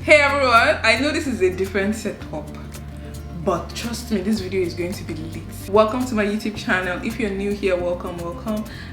Hey everyone, I know this is a different setup, but trust me, this video is going to be lit. Welcome to my YouTube channel. If you're new here, welcome.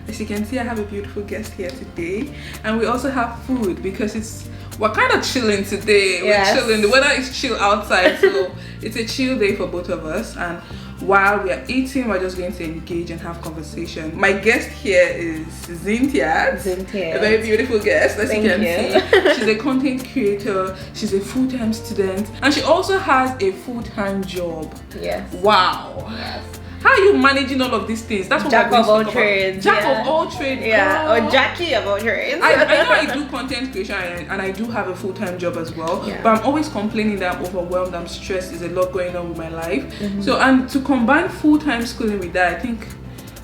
As you can see, I have a beautiful guest here today, and we also have food because we're kind of chilling today. Yes. We're chilling. The weather is chill outside, so it's a chill day for both of us. And while we are eating, we're just going to engage and have conversation. My guest here is Zintiat. A very beautiful guest, as you can see. She's a content creator, she's a full-time student, and she also has a full-time job. Yes. Wow. Yes. How are you managing all of these things? That's what Jack of all trades. Jack of all trades. Yeah, or Jackie of all trades. I know I do content creation and I do have a full-time job as well. Yeah. But I'm always complaining that I'm overwhelmed, I'm stressed, there's a lot going on with my life. So, and to combine full-time schooling with that, I think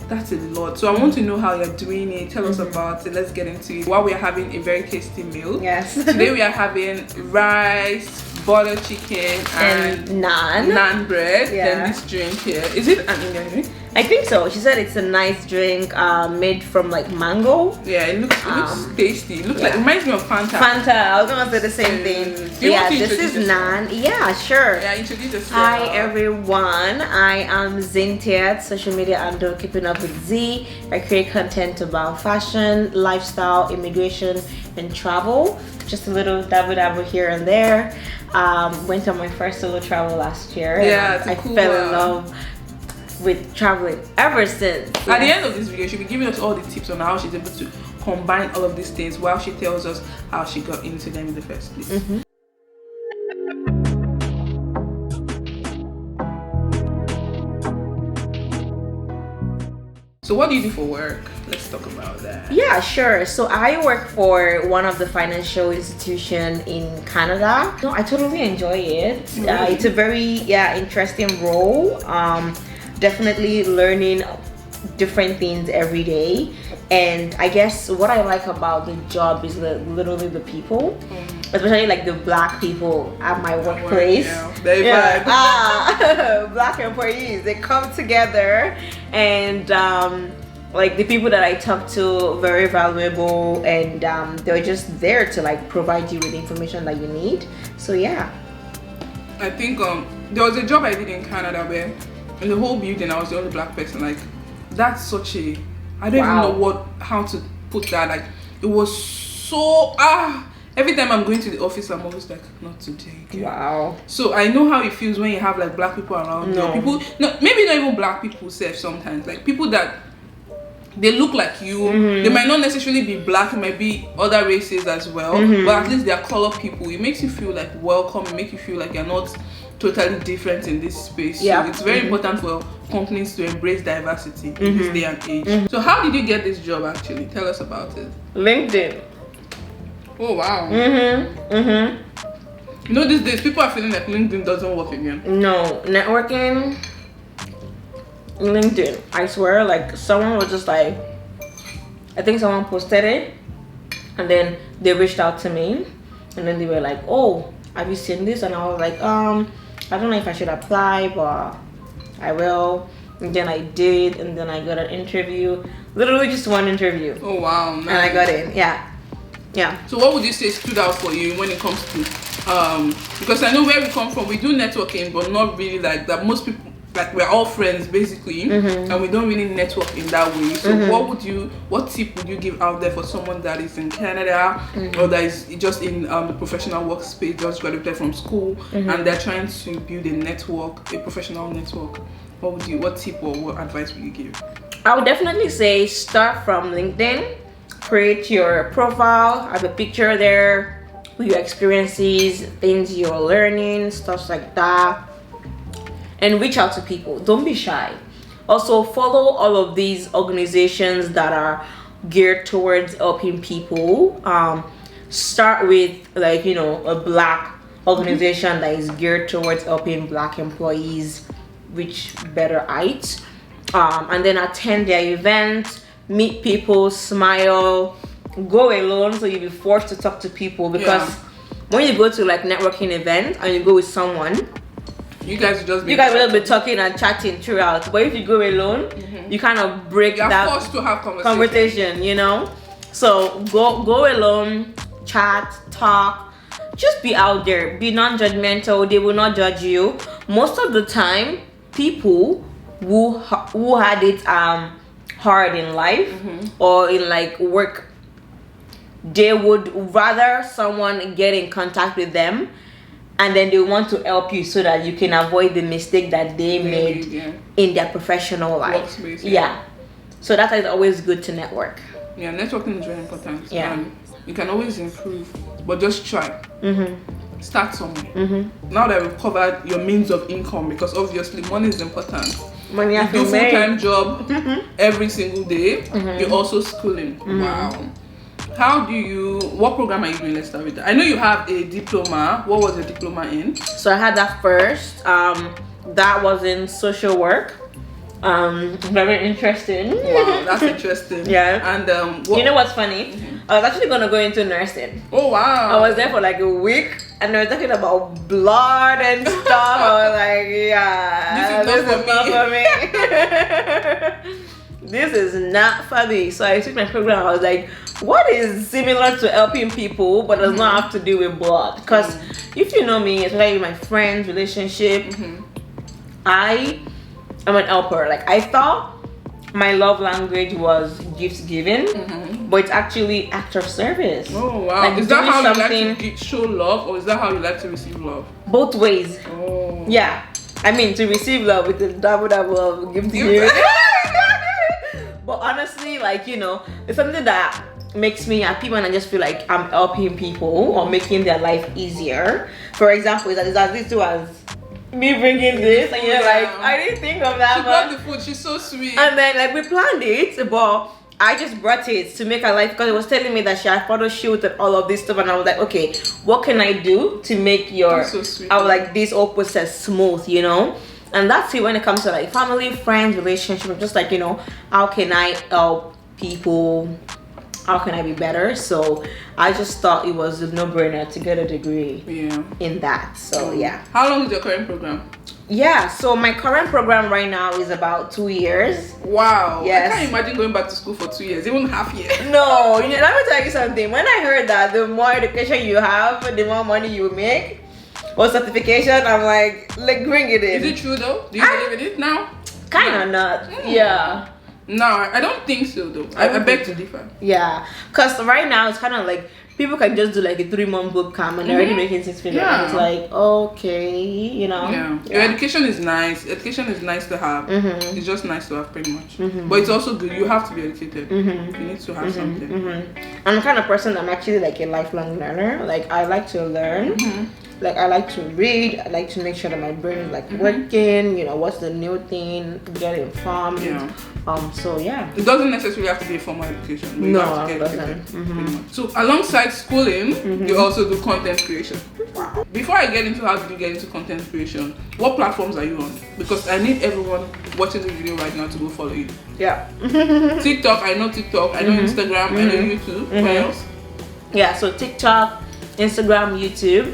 that's a lot. So I want to know how you're doing it. Tell us about it. Let's get into it. While we are having a very tasty meal. Yes. Today we are having rice, butter chicken, and naan bread. Yeah. Then this drink here. Is it an Indian drink? I think so. She said it's a nice drink made from like mango. Yeah, it looks tasty. It looks like, it reminds me of Fanta. I was gonna say the same thing. Yeah, this is naan. Yeah, sure. Yeah, introduce yourself. Hi everyone, I am Zintiat, social media handle Keeping Up with Z. I create content about fashion, lifestyle, immigration, and travel. Just a little dabble here and there. Went on my first solo travel last year. Yeah, I fell in love with traveling ever since. At the end of this video, she'll be giving us all the tips on how she's able to combine all of these things while she tells us how she got into them in the first place. So what do you do for work? Let's talk about that. Yeah, sure. So I work for one of the financial institutions in Canada. No, I totally enjoy it. It's a very interesting role. Definitely learning different things every day. And I guess what I like about the job is literally the people, especially like the black people at my workplace. Black employees, they come together, and like the people that I talk to, very valuable, and they're just there to like provide you with the information that you need. So yeah, I think there was a job I did in Canada where in the whole building I was the only black person. Like, that's such a, I don't even know how to put that. Like, it was so every time I'm going to the office, I'm always like, not today. Okay? Wow. So I know how it feels when you have like black people around. No. People, no, maybe not even black people self sometimes. Like people that they look like you. They might not necessarily be black, it might be other races as well. But at least they're color people. It makes you feel like welcome, it makes you feel like you're not totally different in this space. Yeah. So it's very important for companies to embrace diversity in this day and age. So how did you get this job actually? Tell us about it. LinkedIn. Oh wow. You know, these days people are feeling like LinkedIn doesn't work again. No, networking, LinkedIn. I swear, like someone was just like, I think someone posted it, and then they reached out to me, and then they were like, "Oh, have you seen this?" And I was like, I don't know if I should apply, but I will. And then I did, and then I got an interview. Literally just one interview. Oh wow, nice. And I got in. Yeah. So what would you say stood out for you when it comes to because I know where we come from, we do networking, but not really like that. Most people, like, we're all friends basically, and we don't really network in that way. So what tip would you give out there for someone that is in Canada or that is just in the professional workspace, just graduated from school, and they're trying to build a network, a professional network? What tip or what advice would you give? I would definitely say start from LinkedIn. Create your profile, have a picture there with your experiences, things you're learning, stuff like that, and reach out to people. Don't be shy. Also follow all of these organizations that are geared towards helping people. Start with, like, you know, a black organization that is geared towards helping black employees reach better heights, and then attend their events, meet people, smile. Go alone, so you'll be forced to talk to people, because when you go to like networking events and you go with someone, you guys will be talking and chatting throughout. But if you go alone, you kind of break that forced to have conversation, you know. So go alone, chat, talk, just be out there, be non-judgmental. They will not judge you. Most of the time, people who had it hard in life or in like work, they would rather someone get in contact with them, and then they want to help you so that you can avoid the mistake that they made in their professional life. Workspace, So that's why it's always good to network. Yeah, networking is very important. Yeah. You can always improve, but just try. Start somewhere. Now that we've covered your means of income, because obviously money is important. Money You has do to be full-time job every single day. You're also schooling. Wow. What program are you doing? Let's start with that. I know you have a diploma. What was your diploma in? So I had that first. That was in social work. Very interesting. Wow, that's interesting. Yeah. And you know what's funny? I was actually gonna go into nursing. Oh wow. I was there for like a week, and they were talking about blood and stuff. I was like, yeah, this is not for me. This is not for me. So I took my program. I was like, what is similar to helping people but does not have to do with blood? Because if you know me, especially my friends, relationship, I am an helper. Like, I thought my love language was gift giving, but it's actually act of service. Oh wow. Like, is that doing how something- you like to show love, or is that how you like to receive love? Both ways. Oh. Yeah. I mean, to receive love with the double of gift giving. But honestly, like, you know, it's something that makes me happy when I just feel like I'm helping people or making their life easier. For example, it's as little as me bringing this, and you're like, I didn't think of that. She brought the food. She's so sweet. And then like we planned it, but I just brought it to make her life, because it was telling me that she had photo shoot and all of this stuff, and I was like, okay, what can I do to make your That's so sweet. I was like, this whole process smooth, you know? And that's it when it comes to like family, friends, relationship. I'm just like, you know, how can I help people? How can I be better? So I just thought it was a no-brainer to get a degree in that. So yeah. How long is your current program? Yeah, so my current program right now is about 2 years. Wow. Yes. I can't imagine going back to school for 2 years, even half year. No, you know, let me tell you something. When I heard that the more education you have, the more money you make, or certification, I'm like bring it in. Is it true though? Do you believe in it now? Kind of not. Yeah. No, I don't think so though. I beg to differ. Yeah, because right now it's kind of like people can just do like a 3-month boot camp and they're already making 6 figures. Yeah. It's like, okay, you know. Yeah. Your education is nice. Education is nice to have. It's just nice to have, pretty much. But it's also good. You have to be educated. You need to have something. I'm the kind of person I'm actually like a lifelong learner. Like, I like to learn. Like, I like to read. I like to make sure that my brain is like working. You know, what's the new thing? Get informed. Yeah. So yeah. It doesn't necessarily have to be a formal education. But you have to it get doesn't. educated, pretty much. So alongside schooling, you also do content creation. Wow. Before I get into how did you get into content creation, what platforms are you on? Because I need everyone watching the video right now to go follow you. Yeah. TikTok, I know TikTok. I know Instagram. I know YouTube. What else? Yeah. So TikTok, Instagram, YouTube.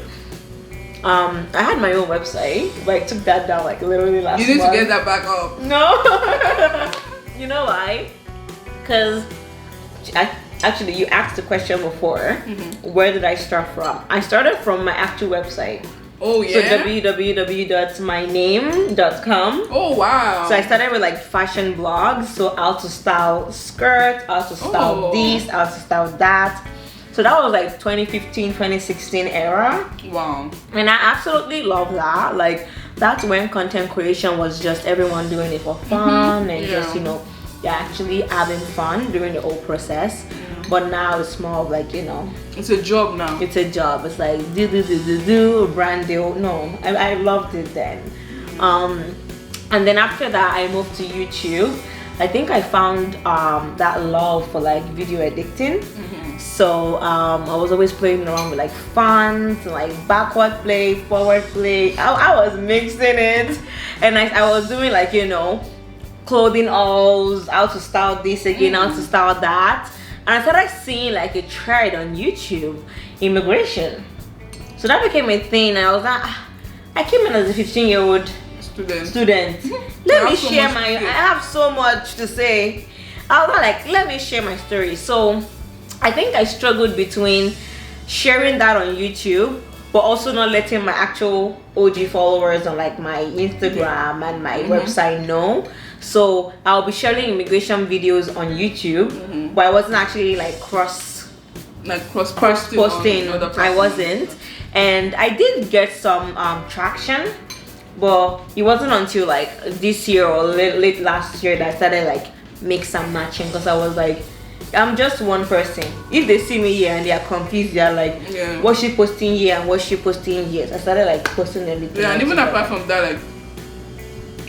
I had my own website, but I took that down like literally last month. You need to get that back up. No. You know why? Because actually you asked the question before, where did I start from? I started from my actual website. Oh yeah. So www.myname.com. Oh wow. So I started with like fashion blogs, so how to style skirt, how to style this, how to style that. So that was like 2015, 2016 era. Wow. And I absolutely love that. Like, that's when content creation was just everyone doing it for fun and just, you know, you're actually having fun during the whole process. But now it's more of like, you know, it's a job now. It's a job. It's like do brand deal. No, I loved it then. And then after that I moved to YouTube. I think I found that love for like video editing. So I was always playing around with like fonts, like backward play, forward play. I was mixing it, and I was doing like, you know, clothing hauls, how to style this again, how to style that. And I started seeing like a trend on YouTube, immigration. So that became a thing. I was like, I came in as a 15-year-old student. Let me share I have so much to say. I was like, let me share my story. So I think I struggled between sharing that on YouTube but also not letting my actual OG followers on like my Instagram and my website know. So I'll be sharing immigration videos on YouTube, but I wasn't actually like cross posting. I wasn't, and I did get some traction, but it wasn't until like this year or late last year that I started like mix and matching, because I was like, I'm just one person. If they see me here and they are confused, they are like, what's she posting here and what's she posting here? So I started like posting everything. Yeah, and even apart from that, like,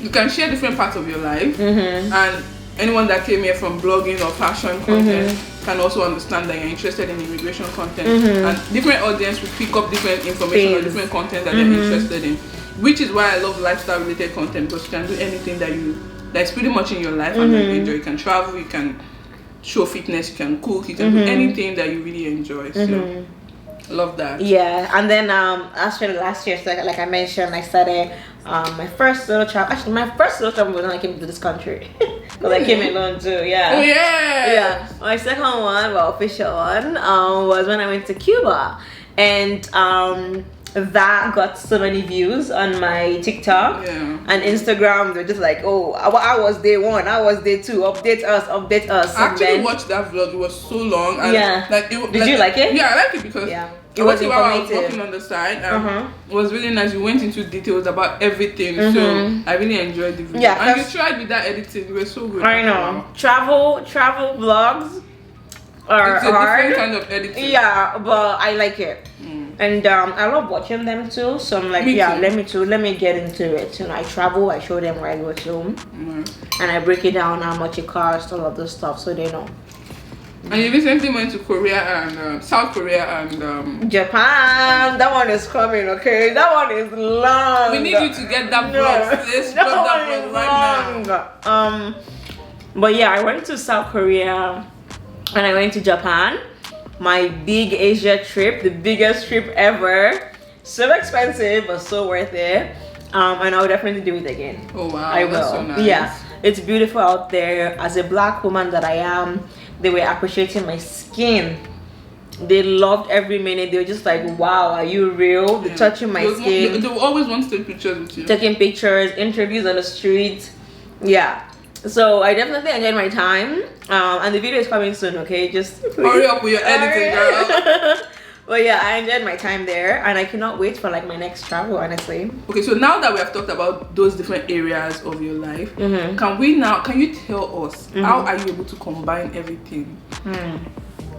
you can share different parts of your life, and anyone that came here from blogging or fashion content can also understand that you're interested in immigration content, and different audience will pick up different information or different content that they're interested in, which is why I love lifestyle related content, because you can do anything that's pretty much in your life and that you enjoy. You can travel, you can show fitness, you can cook, you can do anything that you really enjoy. So love that. Yeah, and then actually last year, so like I mentioned, I started my first solo travel. Actually, my first solo travel was when I came to this country, because I came alone too. Yeah. Oh yeah. Yeah. My second one, well, official one, was when I went to Cuba, and that got so many views on my TikTok and Instagram. They're just like, oh, I was day 1, I was day 2, update us. I actually watched that vlog. It was so long. And like, did you like it? Yeah, I like it because it was informative. I was walking on the side. It was really nice. You went into details about everything, so I really enjoyed the video. Yeah, and you tried with that editing. You were so good. I know. Travel vlogs are it's a hard. different kind of editing. Yeah, but I like it. And I love watching them too, so I'm like, let me get into it. You know, I travel, I show them where I go to, and I break it down, how much it costs, all of this stuff, so they know. And you recently went to Korea and South Korea and Japan. That one is coming, okay? That one is long. We need you to get that vlog. Let's drop that vlog right now. But yeah, I went to South Korea and I went to Japan. My big Asia trip, the biggest trip ever. So expensive, but so worth it. And I would definitely do it again. Oh wow, I will. That's so nice. Yeah, it's beautiful out there. As a black woman that I am, they were appreciating my skin. They loved every minute. They were just like, wow, are you real? They're touching my skin. They always want to take pictures with you. Taking pictures, interviews on the street. Yeah. So I definitely enjoyed my time, and the video is coming soon. Okay, just hurry up with your editing, girl. But yeah, I enjoyed my time there, and I cannot wait for like my next travel, honestly. Okay, so now that we have talked about those different areas of your life, can you tell us how are you able to combine everything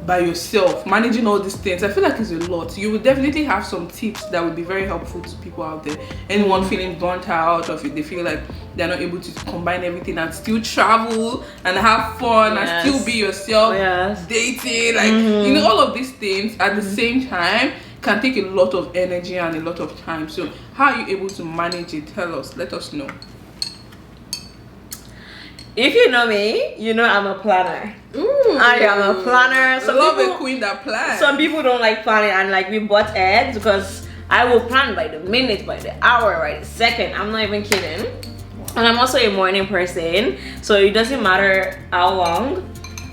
by yourself, managing all these things? I feel like it's a lot. You will definitely have some tips that would be very helpful to people out there. Anyone feeling burnt out, or if they feel like they're not able to combine everything and still travel and have fun and still be yourself, dating, like you know, all of these things at the same time can take a lot of energy and a lot of time. So how are you able to manage it? Tell us, let us know. If you know me, you know I'm a planner. Ooh, I am a planner. I love a queen that plans. Some people don't like planning, and like we butt heads, because I will plan by the minute, by the hour, by the second. I'm not even kidding. And I'm also a morning person, so it doesn't matter how long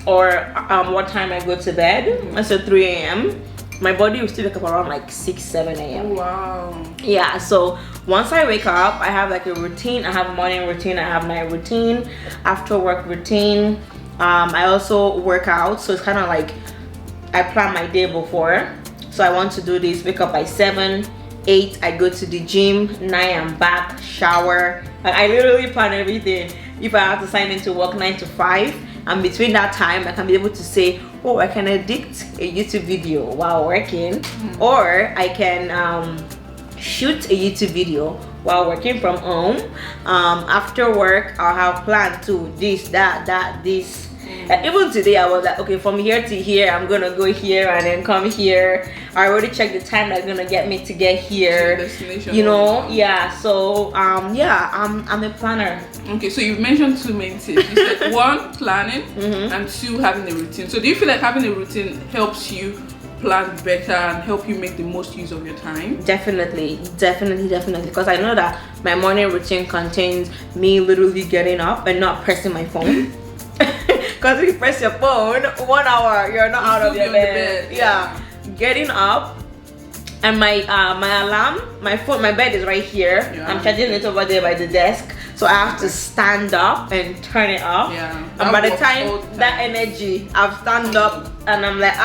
or what time I go to bed. I said 3 a.m. My body will still wake up around like 6, 7 a.m. Oh, wow. Yeah, so once I wake up, I have like a routine. I have morning routine, I have night routine, after work routine. I also work out, so it's kind of like I plan my day before. So I want to do this, wake up by 7, 8, I go to the gym, 9 I'm back, shower. I literally plan everything. If I have to sign into work 9 to 5, and between that time I can be able to say, oh, I can edit a YouTube video while working, or I can shoot a YouTube video while working from home. After work I'll have planned to this, that, this. Even today I was like, okay, from here to here I'm gonna go here and then come here. I already checked the time that's gonna get me to get here, destination, you know. Yeah, so yeah, I'm a planner. Okay, so you've mentioned 2 main tips. You said 1, planning, and 2, having a routine. So do you feel like having a routine helps you plan better and help you make the most use of your time? Definitely, because I know that my morning routine contains me literally getting up and not pressing my phone. Because if you press your phone 1 hour, you're not out of your bed. Yeah, getting up, And my alarm, my phone, my bed is right here. Yeah. I'm charging it over there by the desk, so I have to stand up and turn it off. Yeah. And by the time that energy, I've stand up and I'm like,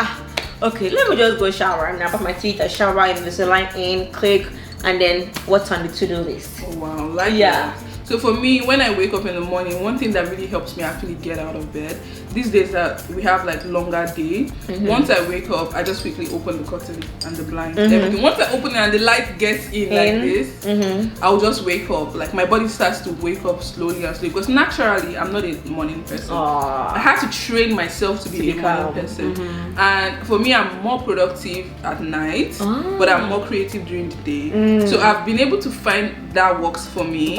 okay, let me just go shower and I brush my teeth, I shower, Invisalign in, click, and then what's on the to-do list? Oh wow, like yeah. that. So for me, when I wake up in the morning, one thing that really helps me actually get out of bed, these days that we have like longer day, once I wake up, I just quickly open the curtain and the blinds, everything. Once I open it and the light gets in like this, I'll just wake up. Like my body starts to wake up slowly and slowly, because naturally I'm not a morning person. I had to train myself to be a morning person. And for me, I'm more productive at night, but I'm more creative during the day. So I've been able to find that works for me.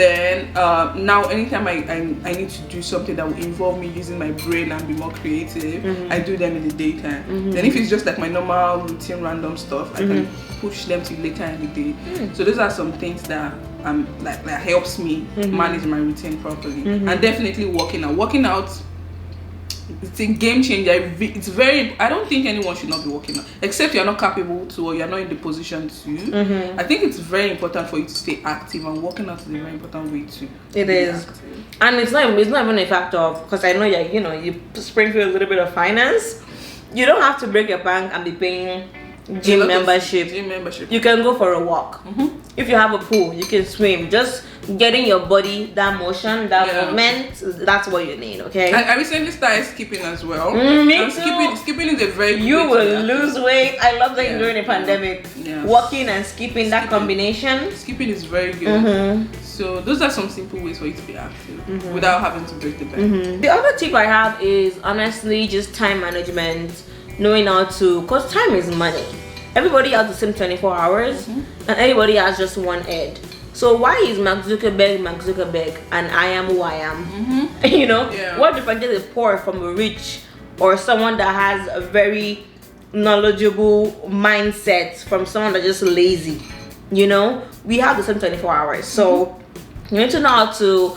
Then now anytime I need to do something that will involve me using my brain and be more creative, I do them in the daytime. Then if it's just like my normal routine random stuff, I can push them to later in the day. So those are some things that like helps me manage my routine properly. And definitely working out, it's a game changer. It's very, I don't think anyone should not be working out, except you're not capable to, or you're not in the position to. I think it's very important for you to stay active, and working out is a very important way to it is active. And it's not even a fact of, because I know you sprinkle a little bit of finance. You don't have to break your bank and be paying gym membership. You can go for a walk. If you have a pool, you can swim. Just getting your body that motion, that movement, that's what you need. Okay. I recently started skipping as well. Me too. Skipping is a very good you way will lose weight. I love that during the pandemic. Walking and skipping, that combination. Skipping is very good. So those are some simple ways for you to be active without having to break the bank. The other tip I have is honestly just time management, knowing how to, because time is money. Everybody has the same 24 hours and everybody has just one head. So why is Mark Zuckerberg and I am who I am? You know, what differentiates a poor from a rich, or someone that has a very knowledgeable mindset from someone that's just lazy? You know, we have the same 24 hours. So you need to know how to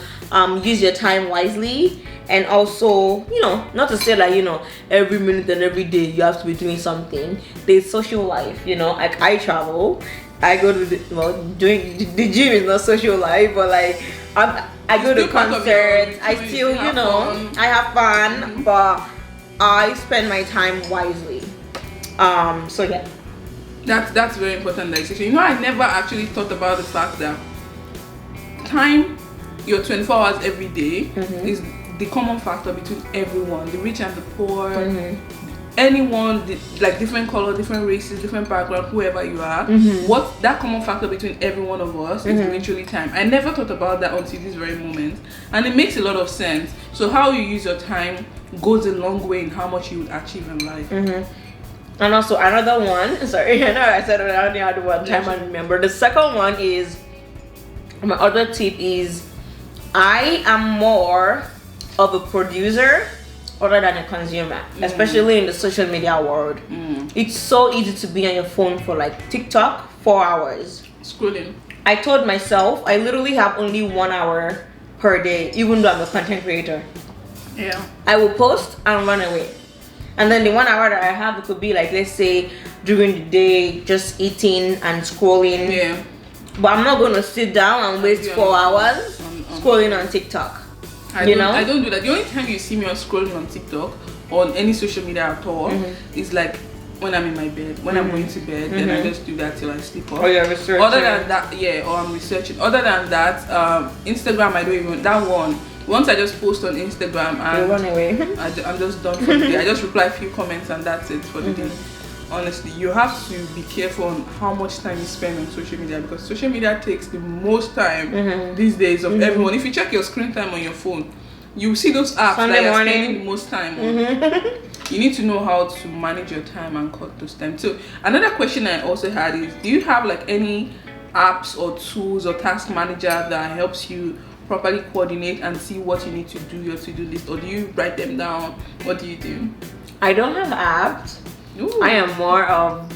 use your time wisely. And also, you know, not to say like, you know, every minute and every day you have to be doing something. There's social life, you know, like I travel, I go to doing the gym is not social life, but like I go to concerts, I still, you know, I have fun, but I spend my time wisely. So yeah. That's very important. Like, you know, I never actually thought about the fact that time, your 24 hours every day is the common factor between everyone, the rich and the poor, anyone, like different color, different races, different background, whoever you are. What that common factor between every one of us is literally time. I never thought about that until this very moment, and it makes a lot of sense. So how you use your time goes a long way in how much you would achieve in life. And also another one, sorry, I know I said I only had one time and remember. The second one is, my other tip is, I am more of a producer other than a consumer, especially in the social media world. It's so easy to be on your phone for like TikTok 4 hours scrolling. I told myself I literally have only 1 hour per day, even though I'm a content creator. I will post and run away, and then the 1 hour that I have, it could be like, let's say during the day, just eating and scrolling. But I'm not going to sit down and waste 4 hours scrolling on TikTok. I don't do that. The only time you see me on scrolling on TikTok or on any social media at all is like when I'm in my bed, when I'm going to bed, then I just do that till I sleep off. Or you're researching. Other than that, or I'm researching. Other than that, Instagram, I don't even, that one, once I just post on Instagram and you run away. I'm just done for the day. I just reply a few comments and that's it for the day. Honestly, you have to be careful on how much time you spend on social media, because social media takes the most time these days of everyone. If you check your screen time on your phone, you see those apps that you're spending the most time on. You need to know how to manage your time and cut those time. So another question I also had is, do you have like any apps or tools or task manager that helps you properly coordinate and see what you need to do, your to-do list, or do you write them down? What do you do? I don't have apps. I am more of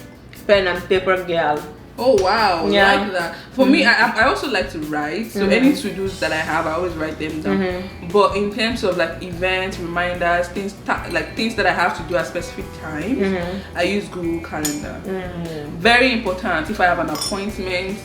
pen and paper girl. Oh wow, Yeah. like that. For me, I also like to write. So any to-dos that I have, I always write them down. But in terms of like events, reminders, things that I have to do at specific times, I use Google Calendar. Very important. If I have an appointment,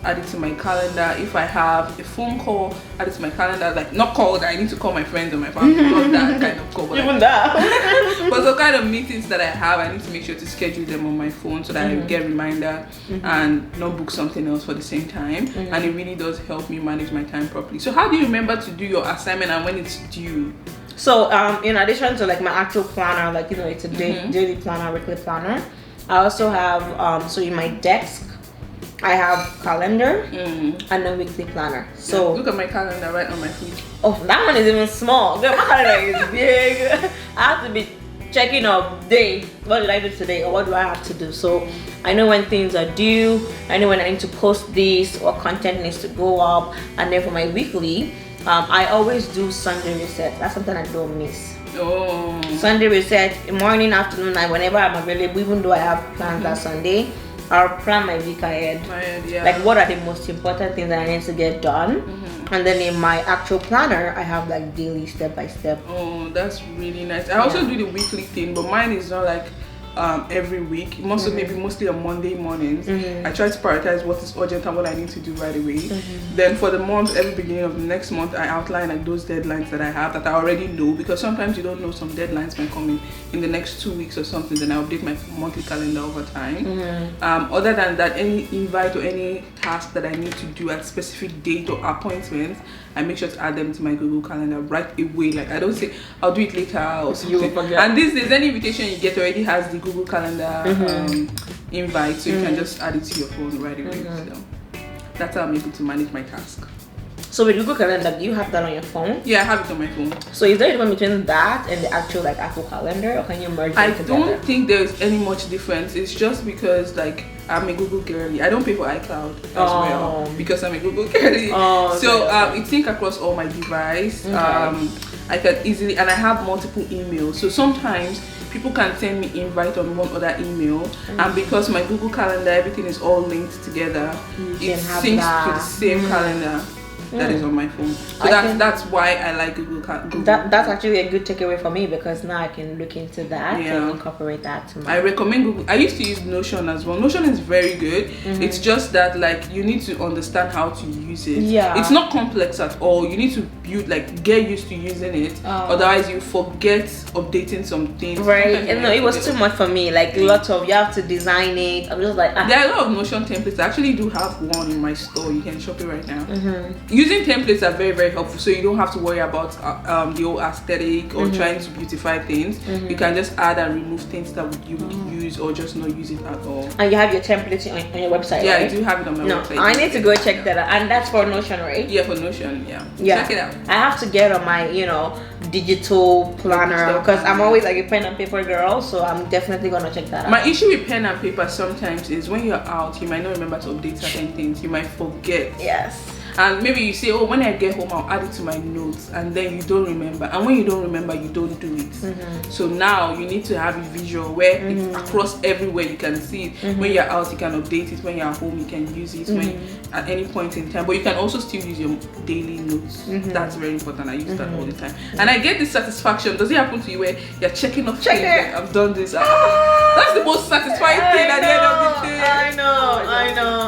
add it to my calendar. If I have a phone call, add it to my calendar. Like not call that I need to call my friends or my family, not that kind of call. But Even that. but the kind of meetings that I have, I need to make sure to schedule them on my phone so that I get reminder and not book something else for the same time. And it really does help me manage my time properly. So how do you remember to do your assignment and when it's due? So in addition to like my actual planner, like you know, it's a daily planner, weekly planner. I also have so in my desk, I have calendar and a weekly planner. So look at my calendar right on my feet. Oh, that one is even small. Girl, my calendar is big. I have to be checking up day. What did I do today, or what do I have to do? So I know when things are due. I know when I need to post this, or content needs to go up. And then for my weekly, I always do Sunday reset. That's something I don't miss. Oh. Sunday reset, morning, afternoon, night, whenever I'm available. Even though I have plans that Sunday, I'll plan my week ahead. Like what are the most important things that I need to get done, and then in my actual planner I have like daily step by step. Oh, that's really nice. I also do the weekly thing, but mine is not like every week. Mostly on Monday mornings. I try to prioritize what is urgent and what I need to do right away. Then for the month, every beginning of the next month, I outline like those deadlines that I have that I already know, because sometimes you don't know some deadlines may come in the next 2 weeks or something. Then I update my monthly calendar over time. Other than that, any invite or any task that I need to do at specific date or appointments, I make sure to add them to my Google Calendar right away. Like I don't say I'll do it later or something. And these days, any invitation you get already has the Google Calendar invite, so you can just add it to your phone right away. So that's how I'm able to manage my task. So with Google Calendar, do you have that on your phone? Yeah, I have it on my phone. So is there a difference between that and the actual like Apple Calendar, or can you merge them together? I don't think there's any much difference. It's just because like I'm a Google girly. I don't pay for iCloud as well because I'm a Google girly. So it syncs across all my device. I can easily, and I have multiple emails. So sometimes people can send me invite on one other email, and because my Google Calendar, everything is all linked together, it syncs to the same calendar that is on my phone. So that's why I like Google Calendar. That's actually a good takeaway for me, because now I can look into that and incorporate that to my... I recommend Google. I used to use Notion as well. Notion is very good. It's just that like you need to understand how to use it. It's not complex at all. You need to get used to using it. Otherwise you forget updating some things. Right. And no, it was too much for me. Like lots of, you have to design it. I'm just like there are a lot of Notion templates. I actually do have one in my store. You can shop it right now. Using templates are very, very helpful, so you don't have to worry about the whole aesthetic or trying to beautify things. You can just add and remove things that you would use or just not use it at all. And you have your templates on your website, yeah, right? I do have it on my website. I need to go check that out. And that's for Notion, right? Yeah, for Notion, yeah. Check it out. I have to get on my, digital planner, because I'm always like a pen and paper girl, so I'm definitely gonna check that out. My issue with pen and paper sometimes is when you're out, you might not remember to update certain things. You might forget. Yes. And maybe you say, oh, when I get home, I'll add it to my notes, and then you don't remember. And when you don't remember, you don't do it. So now you need to have a visual where it's across everywhere. You can see it. When you're out, you can update it. When you're at home, you can use it at any point in time. But you can also still use your daily notes. That's very important. I use that all the time. And I get this satisfaction. Does it happen to you where you're checking off things like, I've done this? That's the most satisfying thing at the end of the day.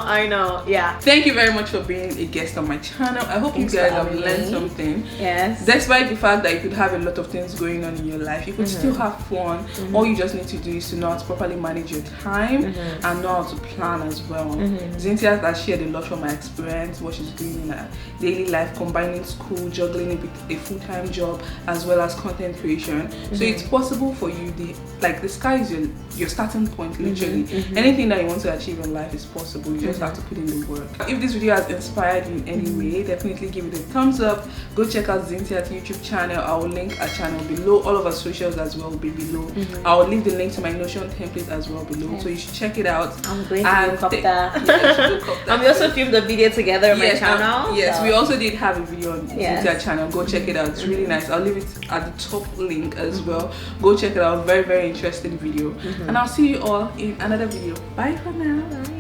I know. Yeah. Thank you very much for being a guest on my channel. I hope you guys have learned something. Yes. Despite the fact that you could have a lot of things going on in your life, you could still have fun. All you just need to do is to know how to properly manage your time and know how to plan as well. Zintiat has shared a lot from my experience, what she's doing in her daily life, combining school, juggling it with a full-time job as well as content creation. So it's possible for you. The sky is your starting point, literally. Anything that you want to achieve in life is possible. You just have to put in the work. If this video has inspired you in any way, definitely give it a thumbs up. Go check out Zintiat's YouTube channel. I will link our channel below. All of our socials as well will be below. I will leave the link to my Notion template as well below, so you should check it out. I'm going to look up that. And we also filmed a video together on my channel. Yes, we also did have a video on Zintiat's channel. Go check it out. It's really nice. I'll leave it at the top link as well. Go check it out. Very, very interesting video. And I'll see you all in another video. Bye for now.